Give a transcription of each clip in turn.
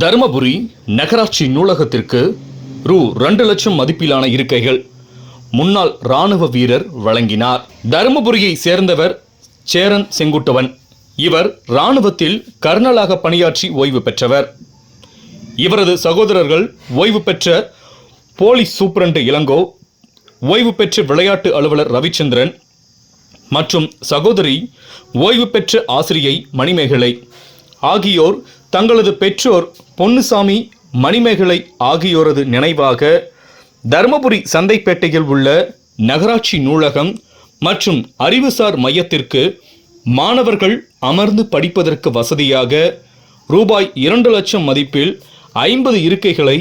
தருமபுரி நகராட்சி நூலகத்திற்கு ரூ. 2 லட்சம் மதிப்பிலான இருக்கைகள் முன்னாள் ராணுவ வீரர் வழங்கினார். தருமபுரியை சேர்ந்தவர் சேரன் செங்குட்டுவன். இவர் ராணுவத்தில் கர்னலாக பணியாற்றி ஓய்வு பெற்றவர். இவரது சகோதரர்கள் ஓய்வு பெற்ற போலீஸ் சூப்பரண்டு இளங்கோ, ஓய்வு பெற்ற விளையாட்டு அலுவலர் ரவிச்சந்திரன் மற்றும் சகோதரி ஓய்வு பெற்ற ஆசிரியை மணிமேகலை ஆகியோர் தங்களது பெற்றோர் பொன்னுசாமி, மணிமேகலை ஆகியோரது நினைவாக தருமபுரி சந்தைப்பேட்டையில் உள்ள நகராட்சி நூலகம் மற்றும் அறிவுசார் மையத்திற்கு மாணவர்கள் அமர்ந்து படிப்பதற்கு வசதியாக ரூபாய் 2 லட்சம் மதிப்பில் 50 இருக்கைகளை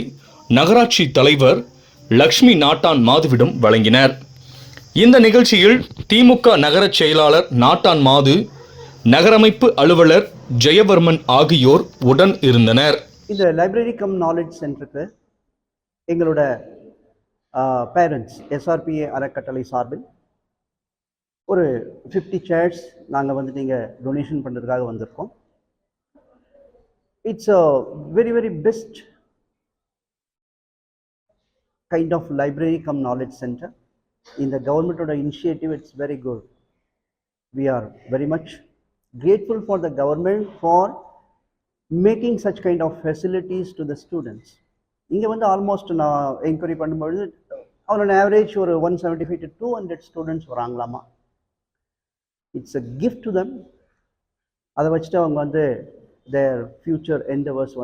நகராட்சி தலைவர் லக்ஷ்மி நாட்டான் மாதுவிடம் வழங்கினர். இந்த நிகழ்ச்சியில் திமுக நகரச் செயலாளர் நாட்டான் மாது, நகரமைப்பு அலுவலர் ஜெயவர்மன் ஆகியோர் உடன் இருந்தனர். இந்த லைப்ரரி கம் நாலேஜ் சென்டருக்கு எங்களோட பேரண்ட்ஸ் எஸ்ஆர்பிஏ அறக்கட்டளை சார்பில் ஒரு 50 சேர்ஸ் நாங்கள் நீங்கள் டொனேஷன் பண்ணுறதுக்காக வந்திருக்கோம். It's a very best kind of library cum knowledge centre. இந்த கவர்மெண்ட்டோட initiative it's very good. We are very much grateful for the government for making such kind of facilities to the students. இங்கே almost நான் enquiry பண்ணும்பொழுது அவனோட average ஒரு 175 to 200 students வராங்களாமா. It's a gift to them. அதை வச்சுட்டு அவங்க தேர் future என்டவர்ஸ்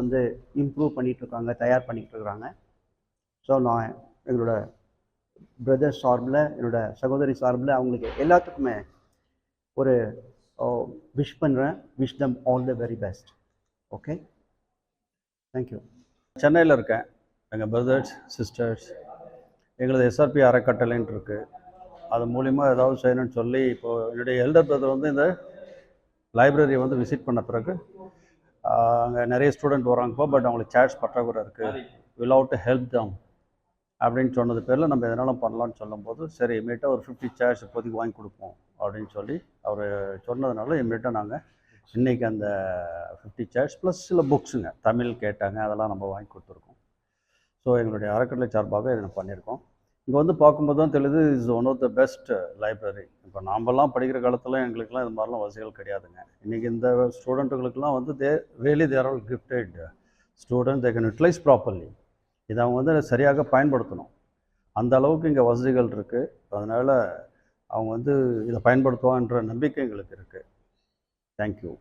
improve பண்ணிகிட்ருக்காங்க, தயார் பண்ணிகிட்டு இருக்கிறாங்க. ஸோ நான் எங்களோட பிரதர்ஸ் சார்பில், என்னோட சகோதரி சார்பில் அவங்களுக்கு எல்லாத்துக்குமே ஒரு விஷ் பண்ணுறேன். Wish them all the very best. Okay, thank you. சென்னையில் இருக்கேன். எங்கள் பிரதர்ஸ் சிஸ்டர்ஸ் எங்களது எஸ்ஆர்பி அறக்கட்டளைன்னு இருக்குது. அது மூலிமா ஏதாவது செய்யணும்னு சொல்லி இப்போது என்னுடைய எல்டர் பிரதர் இந்த லைப்ரரியை விசிட் பண்ண பிறகு அங்கே நிறைய ஸ்டூடெண்ட் வராங்கப்போ, பட் அவங்களுக்கு சேர்ஸ் பற்றாக்குறை இருக்குது, will have to help them அப்படின்னு சொன்னது பேரில் நம்ம எதனாலும் பண்ணலான்னு சொல்லும்போது, சரி இமீடியட்டாக ஒரு 50 சேர்ஸ் இப்போதைக்கு வாங்கி கொடுப்போம் அப்படின்னு சொல்லி அவர் சொன்னதுனால இமீடியட்டாக நாங்கள் இன்றைக்கி அந்த 50 சேர்ஸ் ப்ளஸ் சில புக்ஸுங்க தமிழ் கேட்டாங்க, அதெல்லாம் நம்ம வாங்கி கொடுத்துருக்கோம். ஸோ எங்களுடைய அறக்கட்டளை சார்பாக இதை பண்ணியிருக்கோம். இங்கே பார்க்கும்போது தான் தெரியுது, is one of the best library. இப்போ நாமெல்லாம் படிக்கிற காலத்தில் எங்களுக்கெல்லாம் இது மாதிரிலாம் வசதிகள் கிடையாதுங்க. இன்றைக்கி இந்த ஸ்டூடெண்ட்டுகளுக்கெல்லாம் they're all gifted student, they can utilise properly. இதை அவங்க சரியாக பயன்படுத்தணும். அந்த அளவுக்கு இங்கே வசதிகள் இருக்குது. அதனால் அவங்க இதை பயன்படுத்துவான்ற நம்பிக்கை எங்களுக்கு இருக்குது. தேங்க்யூ.